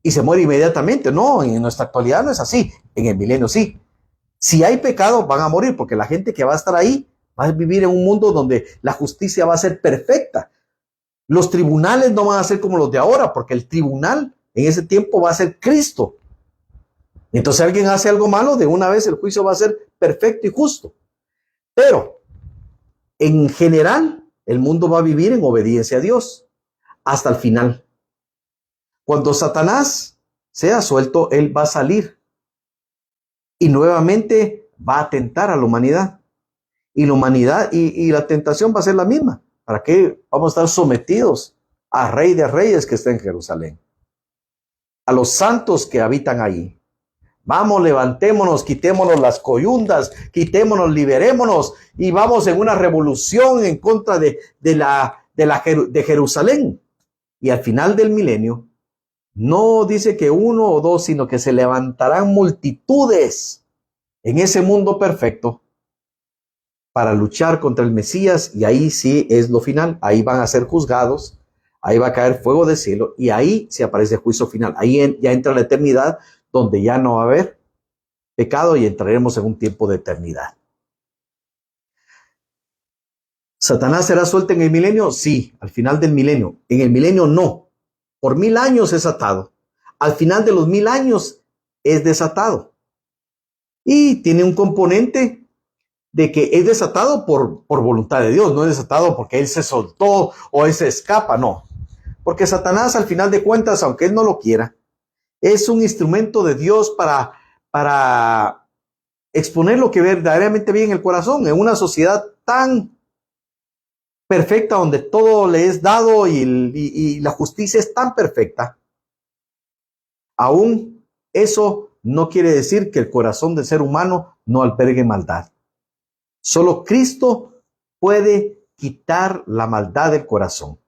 y se muere inmediatamente. No, en nuestra actualidad no es así. En el milenio sí. Si hay pecado, van a morir, porque la gente que va a estar ahí va a vivir en un mundo donde la justicia va a ser perfecta. Los tribunales no van a ser como los de ahora, porque el tribunal en ese tiempo va a ser Cristo. Entonces, si alguien hace algo malo, de una vez el juicio va a ser perfecto y justo. Pero, en general, el mundo va a vivir en obediencia a Dios hasta el final. Cuando Satanás sea suelto, él va a salir y nuevamente va a tentar a la humanidad. Y la humanidad y la tentación va a ser la misma. ¿Para qué vamos a estar sometidos al Rey de Reyes que está en Jerusalén? A los santos que habitan ahí. Vamos, levantémonos, quitémonos las coyundas, quitémonos, liberémonos y vamos en una revolución en contra de Jerusalén. Y al final del milenio, no dice que uno o dos, sino que se levantarán multitudes en ese mundo perfecto para luchar contra el Mesías, y ahí sí es lo final. Ahí van a ser juzgados, ahí va a caer fuego del cielo y ahí se aparece el juicio final. Ahí ya entra la eternidad, donde ya no va a haber pecado y entraremos en un tiempo de eternidad. ¿Satanás será suelto en el milenio? Sí, al final del milenio. En el milenio no. Por 1000 años es atado. Al final de los 1000 años es desatado. Y tiene un componente de que es desatado por voluntad de Dios, no es desatado porque él se soltó o él se escapa, no. Porque Satanás, al final de cuentas, aunque él no lo quiera, es un instrumento de Dios para exponer lo que verdaderamente vive en el corazón, en una sociedad tan perfecta donde todo le es dado y la justicia es tan perfecta. Aún eso no quiere decir que el corazón del ser humano no albergue maldad. Solo Cristo puede quitar la maldad del corazón.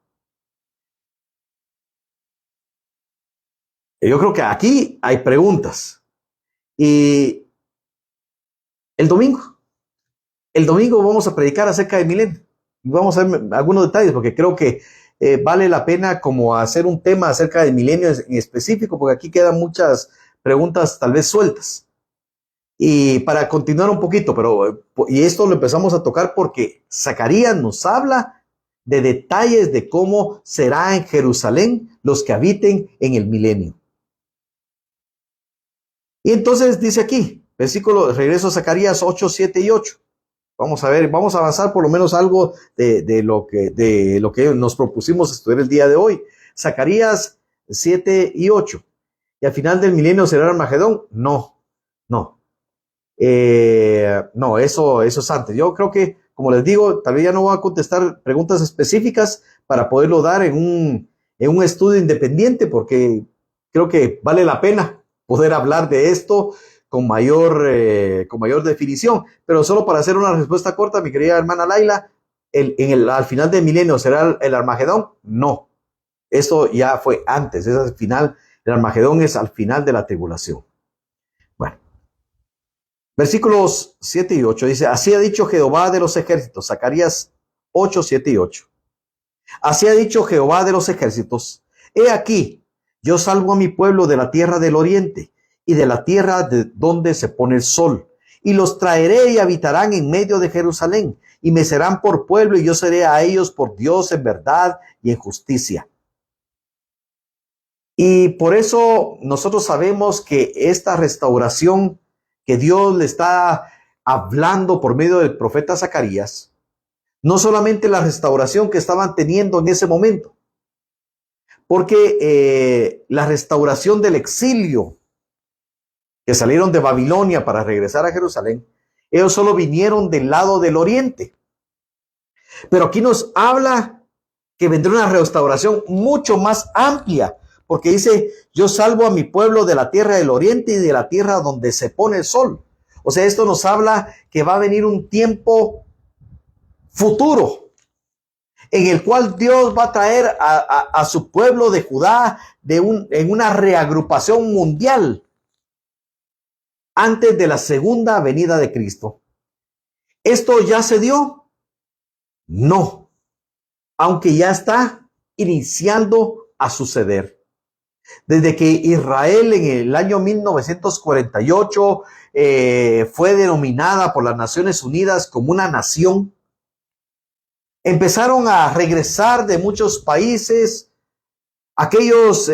Yo creo que aquí hay preguntas. Y el domingo vamos a predicar acerca del milenio. Y vamos a ver algunos detalles, porque creo que vale la pena como hacer un tema acerca del milenio en específico, porque aquí quedan muchas preguntas tal vez sueltas. Y para continuar un poquito, y esto lo empezamos a tocar porque Zacarías nos habla de detalles de cómo será en Jerusalén los que habiten en el milenio. Y entonces dice aquí, regreso a Zacarías 8, 7 y 8. Vamos a ver, vamos a avanzar por lo menos algo de lo que nos propusimos estudiar el día de hoy. Zacarías 7 y 8. ¿Y al final del milenio será Armagedón? No. No, eso es antes. Yo creo que, como les digo, tal vez ya no voy a contestar preguntas específicas para poderlo dar en un estudio independiente, porque creo que vale la pena poder hablar de esto con mayor definición. Pero solo para hacer una respuesta corta, mi querida hermana Laila, al final del milenio será el Armagedón. No, eso ya fue antes, es al final. El Armagedón es al final de la tribulación. Bueno, versículos 7 y 8 dice: así ha dicho Jehová de los ejércitos. Zacarías 8, 7 y 8. Así ha dicho Jehová de los ejércitos: he aquí, yo salvo a mi pueblo de la tierra del oriente y de la tierra de donde se pone el sol, y los traeré y habitarán en medio de Jerusalén, y me serán por pueblo, y yo seré a ellos por Dios en verdad y en justicia. Y por eso nosotros sabemos que esta restauración que Dios le está hablando por medio del profeta Zacarías, no solamente la restauración que estaban teniendo en ese momento, porque la restauración del exilio, que salieron de Babilonia para regresar a Jerusalén, ellos solo vinieron del lado del oriente. Pero aquí nos habla que vendrá una restauración mucho más amplia, porque dice: yo salvo a mi pueblo de la tierra del oriente y de la tierra donde se pone el sol. O sea, esto nos habla que va a venir un tiempo futuro, en el cual Dios va a traer a su pueblo de Judá en una reagrupación mundial antes de la segunda venida de Cristo. ¿Esto ya se dio? No, aunque ya está iniciando a suceder. Desde que Israel en el año 1948 fue denominada por las Naciones Unidas como una nación, empezaron a regresar de muchos países aquellos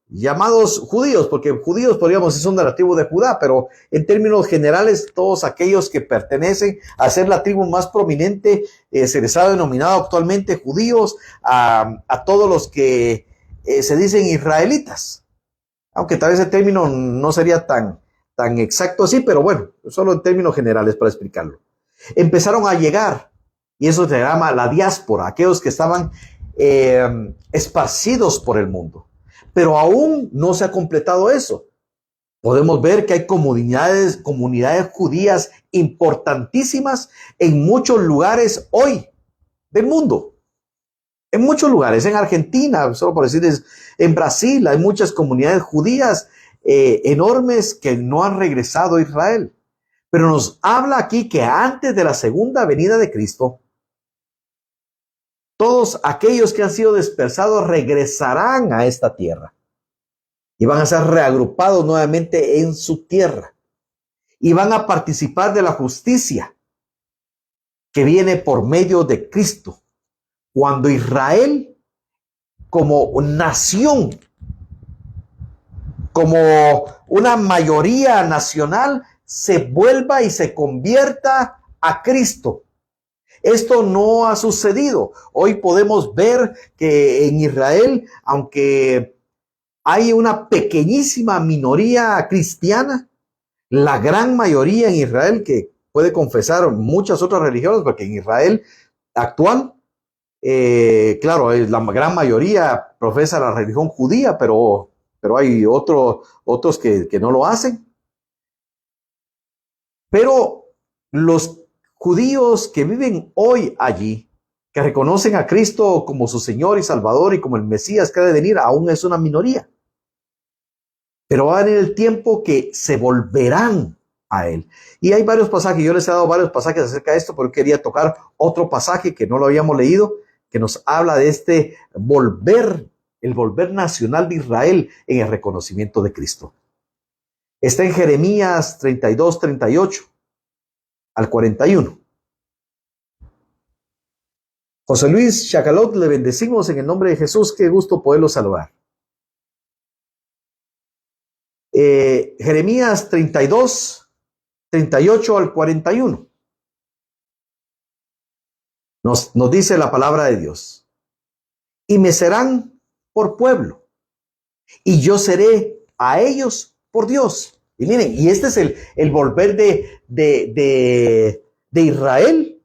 llamados judíos, porque judíos podríamos decir son de la tribu de Judá, pero en términos generales todos aquellos que pertenecen a ser la tribu más prominente, se les ha denominado actualmente judíos a todos los que se dicen israelitas, aunque tal vez el término no sería tan exacto así, pero bueno, solo en términos generales para explicarlo. Empezaron a llegar, y eso se llama la diáspora, aquellos que estaban esparcidos por el mundo. Pero aún no se ha completado eso. Podemos ver que hay comunidades judías importantísimas en muchos lugares hoy del mundo. En muchos lugares, en Argentina, solo por decirles, en Brasil, hay muchas comunidades judías enormes que no han regresado a Israel. Pero nos habla aquí que antes de la segunda venida de Cristo, todos aquellos que han sido dispersados regresarán a esta tierra y van a ser reagrupados nuevamente en su tierra y van a participar de la justicia que viene por medio de Cristo. Cuando Israel, como nación, como una mayoría nacional, se vuelva y se convierta a Cristo. Esto no ha sucedido. Hoy podemos ver que en Israel, aunque hay una pequeñísima minoría cristiana, la gran mayoría en Israel que puede confesar muchas otras religiones, porque en Israel actual, claro, la gran mayoría profesa la religión judía, pero hay otros que no lo hacen. Pero los judíos que viven hoy allí, que reconocen a Cristo como su Señor y Salvador y como el Mesías que ha de venir, aún es una minoría. Pero va a venir el tiempo que se volverán a Él. Y hay varios pasajes, yo les he dado varios pasajes acerca de esto, pero quería tocar otro pasaje que no lo habíamos leído, que nos habla de este volver, el volver nacional de Israel en el reconocimiento de Cristo. Está en Jeremías 32, 38 al 41. José Luis Chacalot, le bendecimos en el nombre de Jesús. Qué gusto poderlo saludar. Jeremías 32, 38 al 41. Nos dice la palabra de Dios. Y me serán por pueblo, y yo seré a ellos por Dios. Y miren, y este es el volver de Israel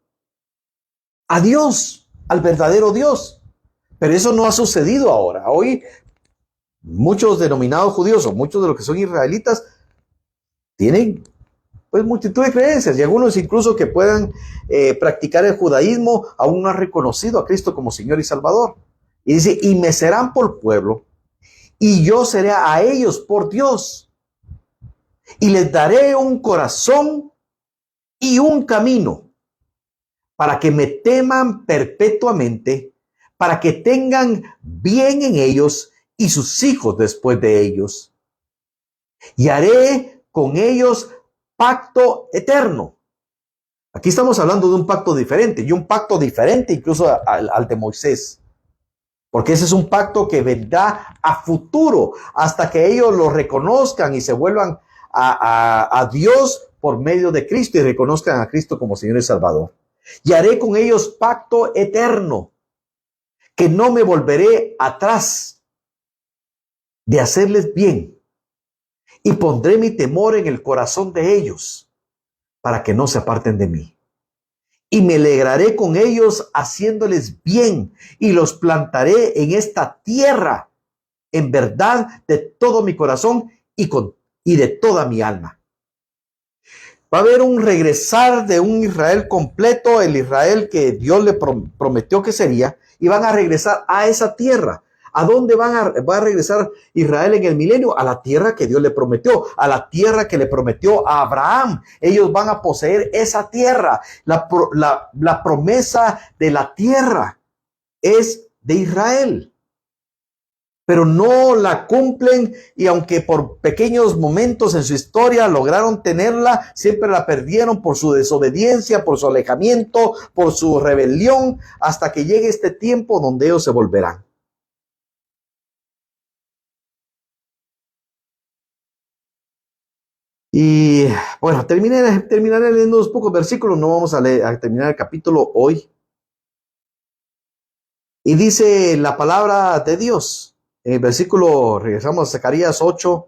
a Dios, al verdadero Dios. Pero eso no ha sucedido ahora. Hoy muchos denominados judíos o muchos de los que son israelitas tienen pues multitud de creencias, y algunos incluso que puedan practicar el judaísmo aún no han reconocido a Cristo como Señor y Salvador. Y dice, y me serán por pueblo, y yo seré a ellos por Dios, y les daré un corazón y un camino para que me teman perpetuamente, para que tengan bien en ellos y sus hijos después de ellos. Y haré con ellos pacto eterno. Aquí estamos hablando de un pacto diferente, y un pacto diferente incluso al de Moisés. Porque ese es un pacto que vendrá a futuro, hasta que ellos lo reconozcan y se vuelvan a Dios por medio de Cristo y reconozcan a Cristo como Señor y Salvador. Y haré con ellos pacto eterno, que no me volveré atrás de hacerles bien, y pondré mi temor en el corazón de ellos, para que no se aparten de mí. Y me alegraré con ellos haciéndoles bien, y los plantaré en esta tierra, en verdad de todo mi corazón y de toda mi alma. Va a haber un regresar de un Israel completo, el Israel que Dios le prometió que sería, y van a regresar a esa tierra. ¿A dónde va a regresar Israel en el milenio? A la tierra que Dios le prometió, a la tierra que le prometió a Abraham. Ellos van a poseer esa tierra. La promesa de la tierra es de Israel, pero no la cumplen, y aunque por pequeños momentos en su historia lograron tenerla, siempre la perdieron por su desobediencia, por su alejamiento, por su rebelión, hasta que llegue este tiempo donde ellos se volverán. Y bueno, terminaré leyendo unos pocos versículos, no vamos a terminar el capítulo hoy. Y dice la palabra de Dios, en el versículo, regresamos a Zacarías 8,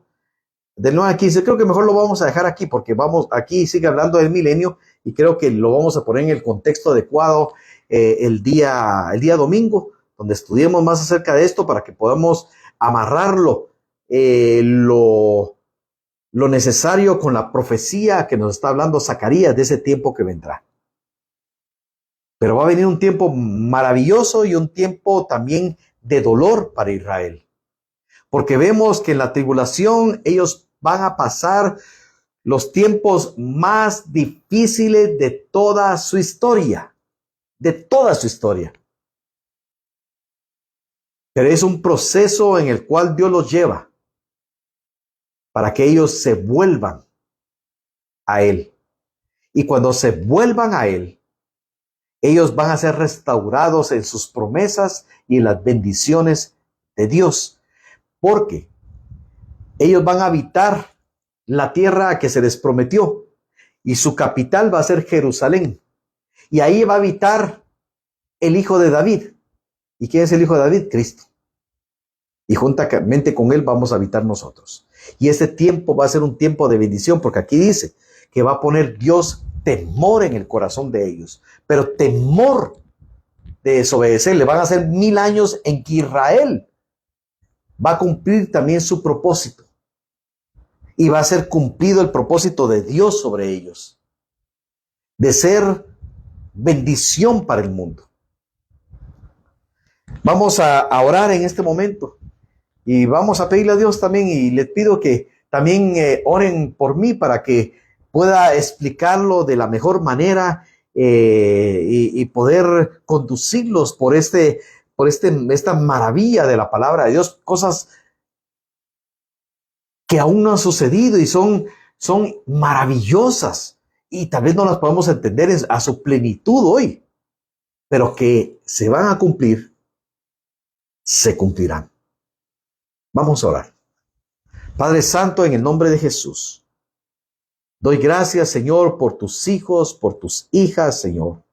del 9 a 15, creo que mejor lo vamos a dejar aquí, porque aquí sigue hablando del milenio, y creo que lo vamos a poner en el contexto adecuado el día domingo, donde estudiemos más acerca de esto, para que podamos amarrarlo, lo necesario con la profecía que nos está hablando Zacarías de ese tiempo que vendrá. Pero va a venir un tiempo maravilloso y un tiempo también de dolor para Israel. Porque vemos que en la tribulación ellos van a pasar los tiempos más difíciles de toda su historia. De toda su historia. Pero es un proceso en el cual Dios los lleva para que ellos se vuelvan a Él. Y cuando se vuelvan a Él, ellos van a ser restaurados en sus promesas y en las bendiciones de Dios. Porque ellos van a habitar la tierra que se les prometió, y su capital va a ser Jerusalén. Y ahí va a habitar el hijo de David. ¿Y quién es el hijo de David? Cristo. Y juntamente con él vamos a habitar nosotros. Y ese tiempo va a ser un tiempo de bendición, porque aquí dice que va a poner Dios temor en el corazón de ellos, pero temor de desobedecer. Le van a hacer 1000 años en que Israel va a cumplir también su propósito, y va a ser cumplido el propósito de Dios sobre ellos, de ser bendición para el mundo. Vamos a orar en este momento, y vamos a pedirle a Dios también, y les pido que también oren por mí para que pueda explicarlo de la mejor manera, y poder conducirlos por esta maravilla de la palabra de Dios, cosas que aún no han sucedido y son maravillosas, y tal vez no las podamos entender a su plenitud hoy, pero que se van a cumplir, se cumplirán. Vamos a orar. Padre Santo, en el nombre de Jesús, doy gracias, Señor, por tus hijos, por tus hijas, Señor,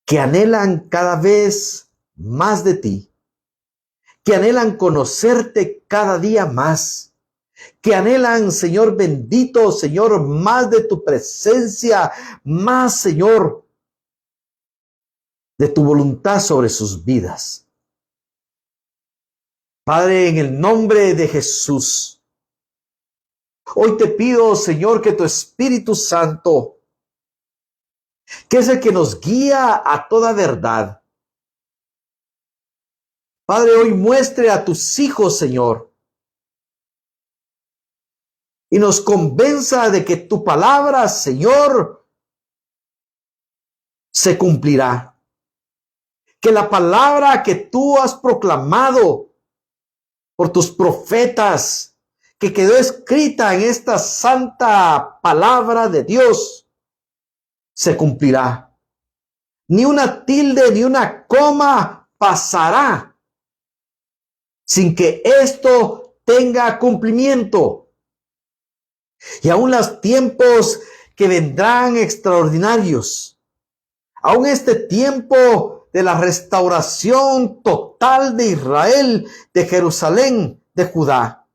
que anhelan cada vez más de ti, que anhelan conocerte cada día más, que anhelan, Señor bendito, Señor, más de tu presencia, más, Señor, de tu voluntad sobre sus vidas. Padre, en el nombre de Jesús, hoy te pido, Señor, que tu Espíritu Santo, que es el que nos guía a toda verdad, Padre, hoy muestre a tus hijos, Señor, y nos convenza de que tu palabra, Señor, se cumplirá. Que la palabra que tú has proclamado por tus profetas, que quedó escrita en esta santa palabra de Dios, se cumplirá. Ni una tilde, ni una coma pasará sin que esto tenga cumplimiento. Y aún los tiempos que vendrán extraordinarios, aún este tiempo de la restauración total de Israel, de Jerusalén, de Judá,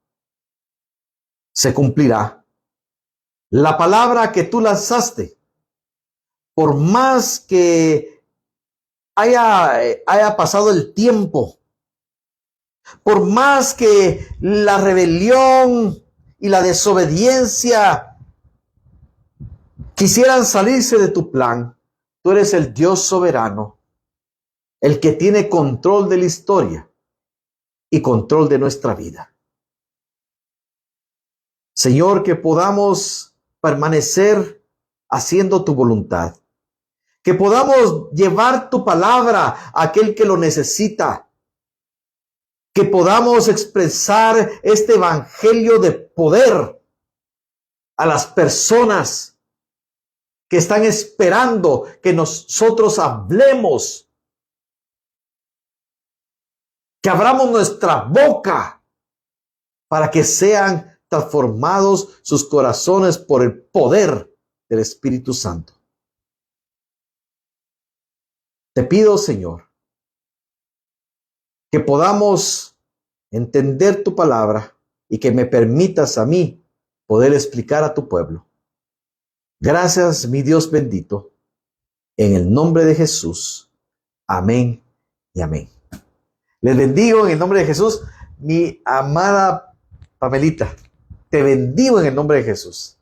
se cumplirá. La palabra que tú lanzaste, por más que haya pasado el tiempo, por más que la rebelión y la desobediencia quisieran salirse de tu plan, tú eres el Dios soberano, el que tiene control de la historia y control de nuestra vida. Señor, que podamos permanecer haciendo tu voluntad, que podamos llevar tu palabra a aquel que lo necesita, que podamos expresar este evangelio de poder a las personas que están esperando que nosotros hablemos, que abramos nuestra boca para que sean transformados sus corazones por el poder del Espíritu Santo. Te pido, Señor, que podamos entender tu palabra y que me permitas a mí poder explicar a tu pueblo. Gracias, mi Dios bendito, en el nombre de Jesús. Amén y amén. Les bendigo en el nombre de Jesús, mi amada Pamelita. Te bendigo en el nombre de Jesús.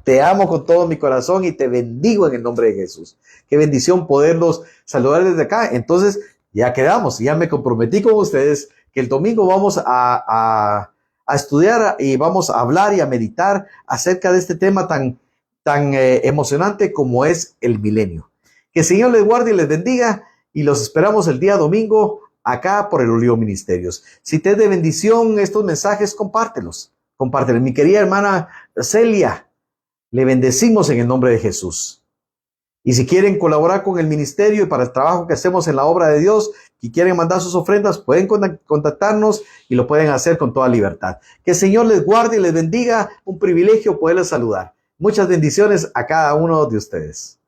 Te amo con todo mi corazón y te bendigo en el nombre de Jesús. Qué bendición poderlos saludar desde acá. Entonces, ya quedamos, ya me comprometí con ustedes que el domingo vamos a estudiar y vamos a hablar y a meditar acerca de este tema tan emocionante como es el milenio. Que el Señor les guarde y les bendiga y los esperamos el día domingo acá por el Olivo Ministerios. Si te es de bendición estos mensajes, compártelos. Compártelos. Mi querida hermana Celia, le bendecimos en el nombre de Jesús. Y si quieren colaborar con el ministerio y para el trabajo que hacemos en la obra de Dios, y quieren mandar sus ofrendas, pueden contactarnos y lo pueden hacer con toda libertad. Que el Señor les guarde y les bendiga. Un privilegio poderles saludar. Muchas bendiciones a cada uno de ustedes.